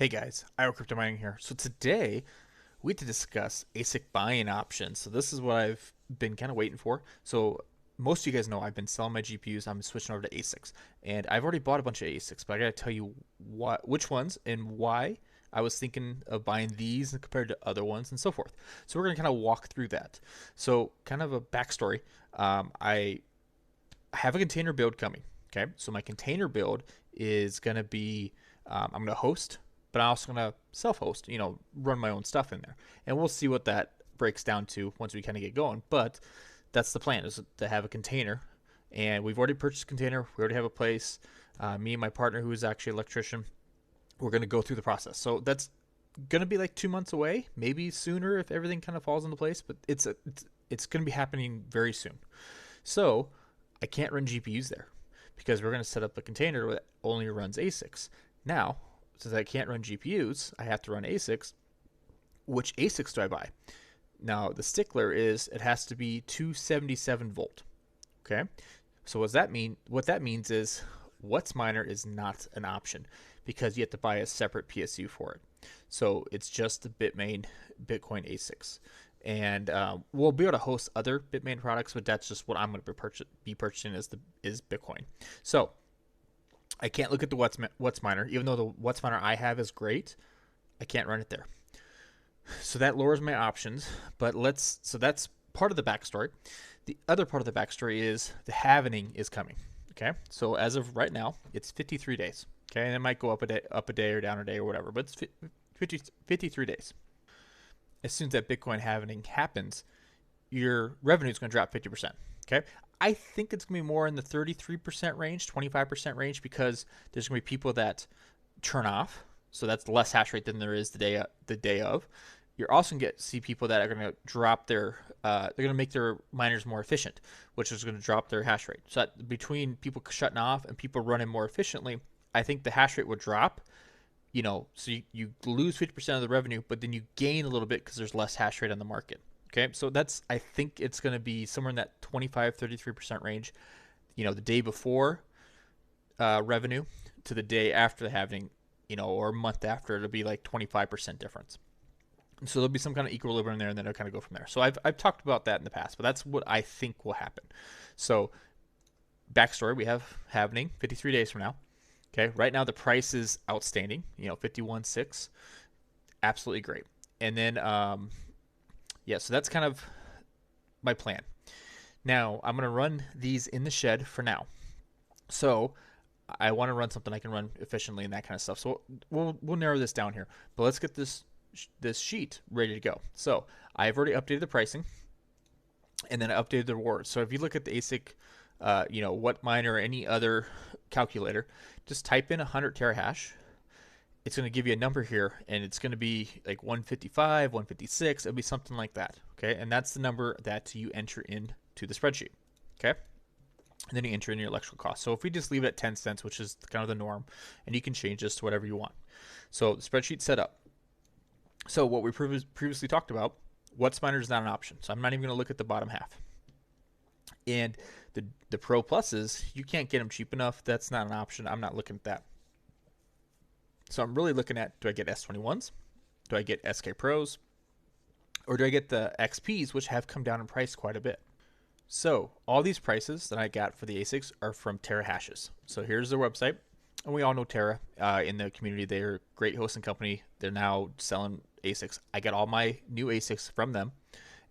Hey guys, Crypto Mining here. So today we had to discuss ASIC buying options. So this is what I've been kind of waiting for. So most of you guys know I've been selling my GPUs. I'm switching over to ASICs, and I've already bought a bunch of ASICs, but I gotta tell you which ones and why I was thinking of buying these compared to other ones and so forth. So we're gonna kind of walk through that. So kind of a backstory. I have a container build coming. Okay, so my container build is gonna be I'm gonna host, but I'm also gonna self-host. Run my own stuff in there, and we'll see what that breaks down to once we kind of get going. But that's the plan, is to have a container, and we've already purchased a container. We already have a place. Me and my partner, who is actually an electrician, we're gonna go through the process. So that's gonna be like 2 months away, maybe sooner if everything kind of falls into place. But it's gonna be happening very soon. So I can't run GPUs there because we're going to set up a container that only runs ASICs. Now, since I can't run GPUs, I have to run ASICs. Which ASICs do I buy? Now, the stickler is it has to be 277 volt. Okay? So what does that mean? What that means is WhatsMiner is not an option because you have to buy a separate PSU for it. So it's just the Bitmain Bitcoin ASICs. And we'll be able to host other Bitmain products, but that's just what I'm going to be purchasing is Bitcoin. So I can't look at the WhatsMiner, even though the WhatsMiner I have is great. I can't run it there. So that lowers my options. But so that's part of the backstory. The other part of the backstory is the halvening is coming. Okay, so as of right now, it's 53 days. Okay, and it might go up a day or down a day or whatever, but it's 53 days. As soon as that Bitcoin halving happens, your revenue is going to drop 50%. Okay, I think it's going to be more in the 33% range, 25% range, because there's going to be people that turn off. So that's less hash rate than there is the day of. You're also going to see people that are going to drop they're going to make their miners more efficient, which is going to drop their hash rate. So that between people shutting off and people running more efficiently, I think the hash rate will drop. So you lose 50% of the revenue, but then you gain a little bit because there's less hash rate on the market. Okay, so I think it's going to be somewhere in that 25-33% range. The day before revenue to the day after the halving, or a month after, it'll be like 25% difference. And so there'll be some kind of equilibrium there, and then it'll kind of go from there. So I've talked about that in the past, but that's what I think will happen. So backstory: we have halving 53 days from now. Okay, right now the price is outstanding. 51.6, absolutely great. And then, so that's kind of my plan. Now I'm gonna run these in the shed for now. So I want to run something I can run efficiently and that kind of stuff. So we'll narrow this down here. But let's get this sheet ready to go. So I've already updated the pricing, and then I updated the rewards. So if you look at the ASIC, WhatMiner or any other calculator, just type in 100 terahash. It's going to give you a number here, and it's going to be like 155, 156. It'll be something like that. Okay, and that's the number that you enter into the spreadsheet. Okay, and then you enter in your electrical cost. So if we just leave it at 10 cents, which is kind of the norm, and you can change this to whatever you want. So the spreadsheet set up. So what we previously talked about, WhatsMiner is not an option. So I'm not even going to look at the bottom half. And the Pro Pluses, you can't get them cheap enough. That's not an option. I'm not looking at that. So I'm really looking at, do I get S21s? Do I get SK Pros? Or do I get the XPs, which have come down in price quite a bit? So all these prices that I got for the ASICs are from Terahashes. So here's their website. And we all know Terra in the community. They're a great hosting company. They're now selling ASICs. I got all my new ASICs from them.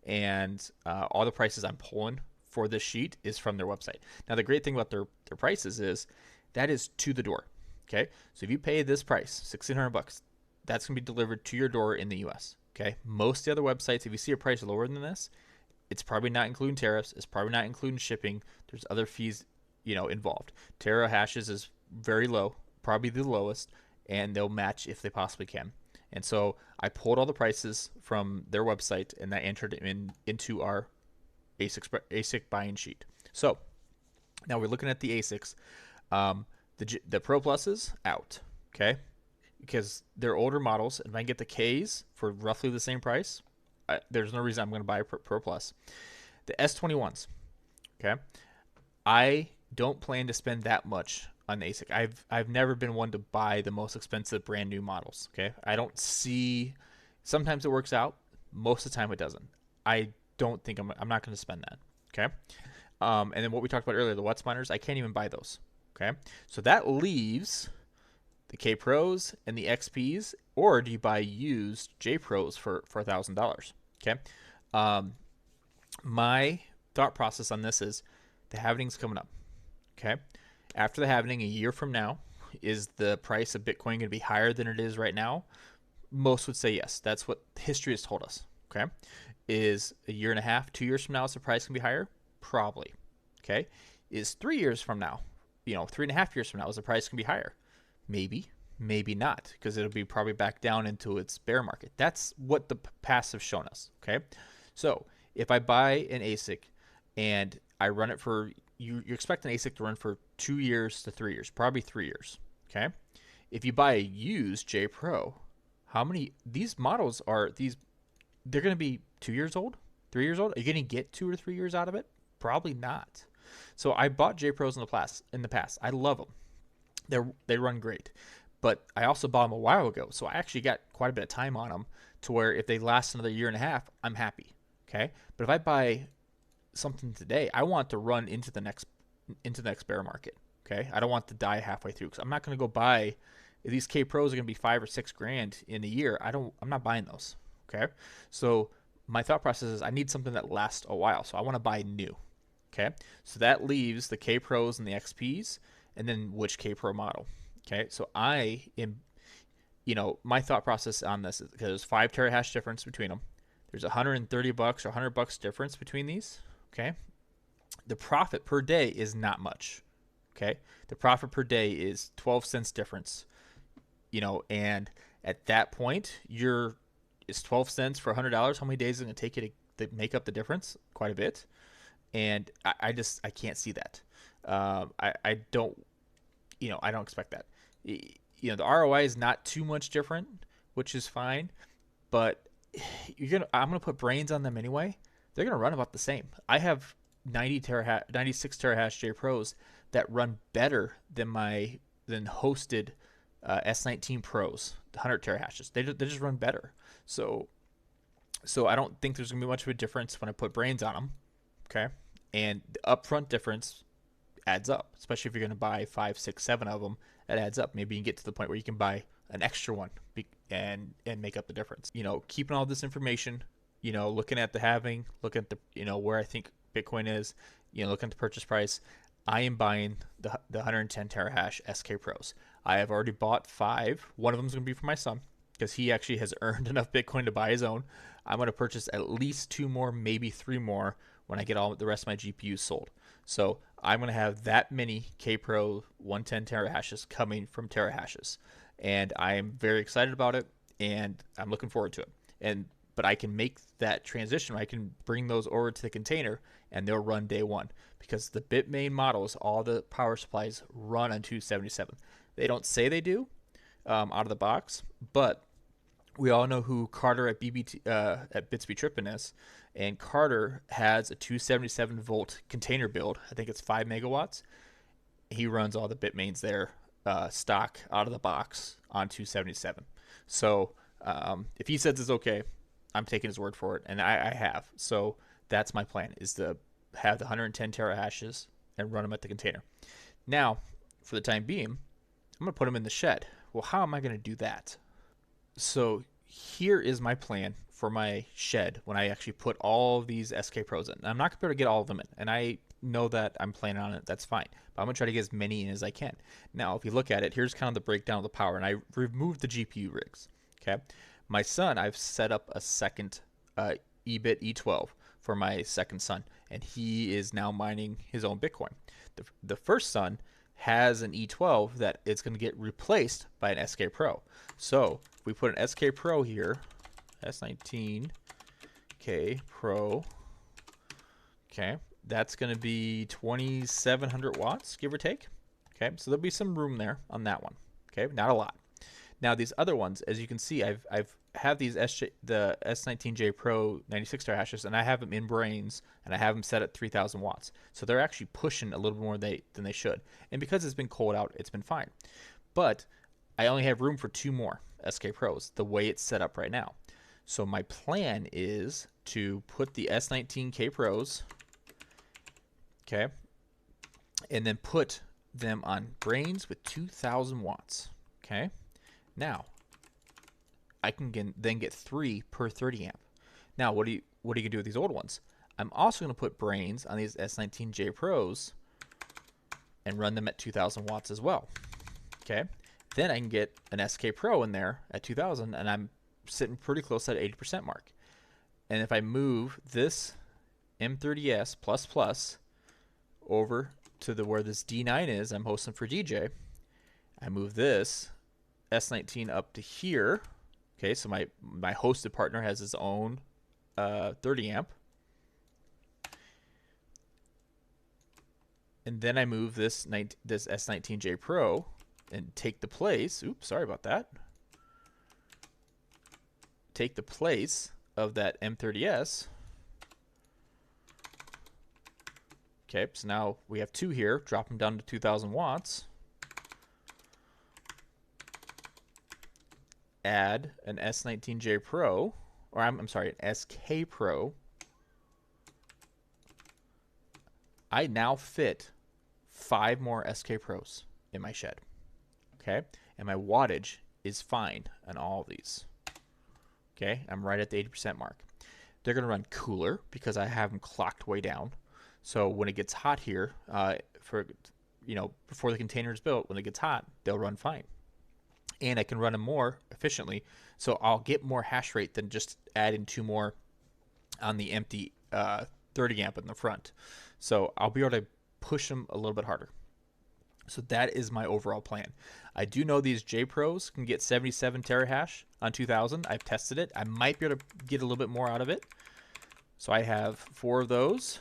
And all the prices I'm pulling for this sheet is from their website. Now, the great thing about their prices is that is to the door. Okay, so if you pay this price, $1,600, that's gonna be delivered to your door in the U.S. Okay, most of the other websites, if you see a price lower than this, it's probably not including tariffs. It's probably not including shipping. There's other fees, involved. Terra hashes is very low, probably the lowest, and they'll match if they possibly can. And so I pulled all the prices from their website and I entered them into our ASIC buying sheet. So now we're looking at the ASICs. The Pro Pluses out, okay, because they're older models, and if I get the Ks for roughly the same price, there's no reason I'm going to buy a Pro Plus. The S21s, okay, I don't plan to spend that much on the ASIC. I've never been one to buy the most expensive brand new models. Okay, I don't see. Sometimes it works out. Most of the time it doesn't. I don't think I'm not going to spend that. Okay, and then what we talked about earlier, the What's miners, I can't even buy those. Okay, so that leaves the K Pros and the XPs, or do you buy used J Pros for $1,000? Okay, my thought process on this is the halving's coming up. Okay, after the halving, a year from now, is the price of Bitcoin going to be higher than it is right now? Most would say yes. That's what history has told us. Okay, is a year and a half, 2 years from now, is the price going to be higher? Probably. Okay, is 3 years from now, 3.5 years from now, is the price going to be higher? Maybe, maybe not, because it'll be probably back down into its bear market. That's what the past have shown us. Okay, so if I buy an ASIC and I run it for you expect an ASIC to run for 2 years to 3 years, probably 3 years. Okay, if you buy a used J Pro, how many these models are these? They're going to be 2 years old, 3 years old. Are you going to get 2 or 3 years out of it? Probably not. So I bought J Pros in the past. I love them. They run great, but I also bought them a while ago, so I actually got quite a bit of time on them to where if they last another year and a half, I'm happy. Okay, but if I buy something today, I want to run into the next bear market. Okay, I don't want to die halfway through, because I'm not going to go buy these K Pros are going to be $5 or $6 in a year. I'm not buying those. Okay, so my thought process is I need something that lasts a while, so I want to buy new. Okay, so that leaves the K Pros and the XPs, and then which K Pro model. Okay, so I am, my thought process on this is because there's 5 terahash difference between them. There's $130 or $100 difference between these. Okay, the profit per day is not much. Okay, the profit per day is 12 cents difference. And at that point, it's 12 cents for $100. How many days is it going to take you to make up the difference? Quite a bit. And I can't see that. I don't expect that. The ROI is not too much different, which is fine, but I'm gonna put brains on them anyway. They're gonna run about the same. I have 96 terahash J Pros that run better than hosted S19 Pros, 100 terahashes. They just run better. So I don't think there's gonna be much of a difference when I put brains on them. Okay, and the upfront difference adds up, especially if you're going to buy 5, 6, 7 of them. It adds up. Maybe you can get to the point where you can buy an extra one and make up the difference. Keeping all this information, looking at the halving, looking at the where I think Bitcoin is, looking at the purchase price. I am buying the 110 terahash SK Pros. I have already bought 5. One of them is going to be for my son, because he actually has earned enough Bitcoin to buy his own. I'm going to purchase at least 2 more, maybe 3 more when I get all the rest of my GPUs sold. So I'm going to have that many K Pro 110 terahashes coming from terahashes, and I am very excited about it, and I'm looking forward to it. But I can make that transition. I can bring those over to the container, and they'll run day one, because the Bitmain models, all the power supplies run on 277. They don't say they do out of the box, but we all know who Carter at Bitsby Trippin is, and Carter has a 277 volt container build. I think it's 5 megawatts. He runs all the Bitmains there stock out of the box on 277. So if he says it's okay, I'm taking his word for it, and I have. So that's my plan, is to have the 110 terahashes and run them at the container. Now, for the time being, I'm going to put them in the shed. Well, how am I going to do that? So here is my plan for my shed when I actually put all these SK Pros in. I'm not going to be able to get all of them in, and I know that I'm planning on it. That's fine. But I'm going to try to get as many in as I can. Now, if you look at it, here's kind of the breakdown of the power, and I removed the GPU rigs. Okay, my son, I've set up a second EBIT E12 for my second son, and he is now mining his own Bitcoin. The first son has an E12 that it's going to get replaced by an SK Pro. So if we put an SK Pro here, S19 K Pro, okay, that's going to be 2,700 watts, give or take. Okay, so there'll be some room there on that one. Okay, not a lot. Now these other ones, as you can see, I've have these the S19J Pro 96 star hashes, and I have them in brains, and I have them set at 3,000 watts. So they're actually pushing a little bit more than they should. And because it's been cold out, it's been fine. But I only have room for 2 more SK Pros the way it's set up right now. So my plan is to put the S19K Pros, okay, and then put them on brains with 2,000 watts, okay. Now I can then get 3 per 30 amp. Now what are you gonna do with these old ones? I'm also gonna put brains on these S19J Pros and run them at 2,000 watts as well, okay. Then I can get an SK Pro in there at 2,000, and I'm sitting pretty close to that 80% mark. And if I move this M30S plus plus over to where this D9 is, I'm hosting for DJ. I move this S19 up to here. Okay, so my hosted partner has his own 30 amp. And then I move this S19J Pro and take the place. Oops, sorry about that. Take the place of that M30S. Okay, so now we have 2 here. Drop them down to 2,000 watts. Add an S19J Pro, or I'm sorry, an SK Pro. I now fit 5 more SK Pros in my shed. Okay, and my wattage is fine on all of these. Okay, I'm right at the 80% mark. They're going to run cooler because I have them clocked way down. So when it gets hot here, before the container is built, when it gets hot, they'll run fine. And I can run them more efficiently, so I'll get more hash rate than just adding 2 more on the empty 30 amp in the front. So I'll be able to push them a little bit harder. So that is my overall plan. I do know these J Pros can get 77 terahash on 2,000. I've tested it. I might be able to get a little bit more out of it. So I have 4 of those.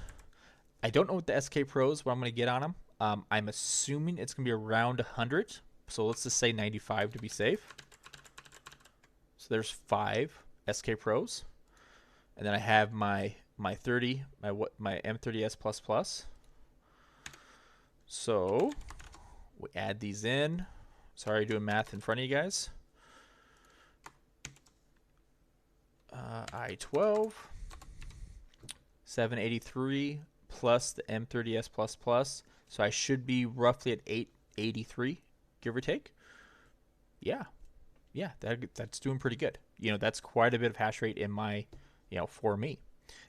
I don't know what the SK Pros, what I'm going to get on them. I'm assuming it's going to be around 100. So let's just say 95 to be safe. So there's 5 SK Pros. And then I have my 30, my M30S plus plus. So we add these in. Sorry, doing math in front of you guys. I12, 783 plus the M30S plus plus. So I should be roughly at 883, give or take. Yeah, that's doing pretty good. That's quite a bit of hash rate in my, for me.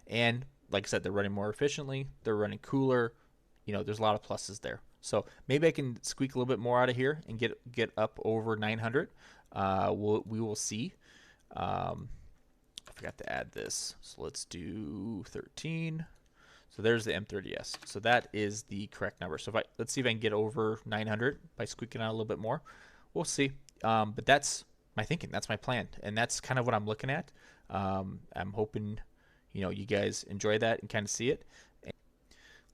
And like I said, they're running more efficiently. They're running cooler. There's a lot of pluses there. So maybe I can squeak a little bit more out of here and get up over 900. We will see. I forgot to add this. So let's do 13. So there's the M30S. So that is the correct number. So let's see if I can get over 900 by squeaking out a little bit more. We'll see. But that's my thinking. That's my plan. And that's kind of what I'm looking at. I'm hoping, you guys enjoy that and kind of see it.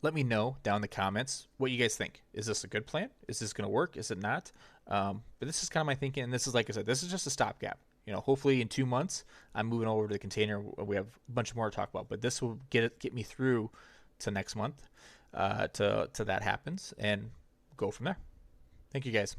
Let me know down in the comments what you guys think. Is this a good plan? Is this going to work? Is it not? But this is kind of my thinking. And this is, like I said, this is just a stopgap. Hopefully in 2 months, I'm moving over to the container. We have a bunch more to talk about. But this will get me through to next month to that happens and go from there. Thank you guys.